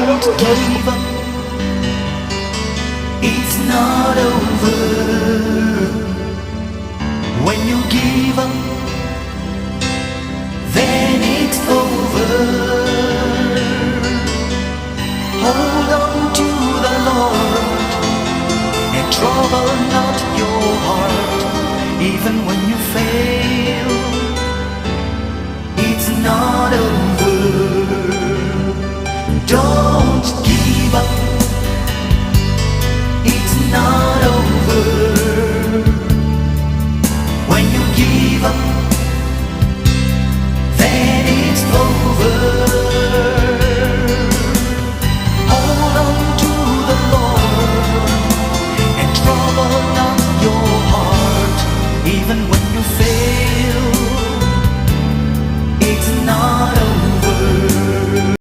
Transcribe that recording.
Don't give up, it's not over. When you give up, then it's over.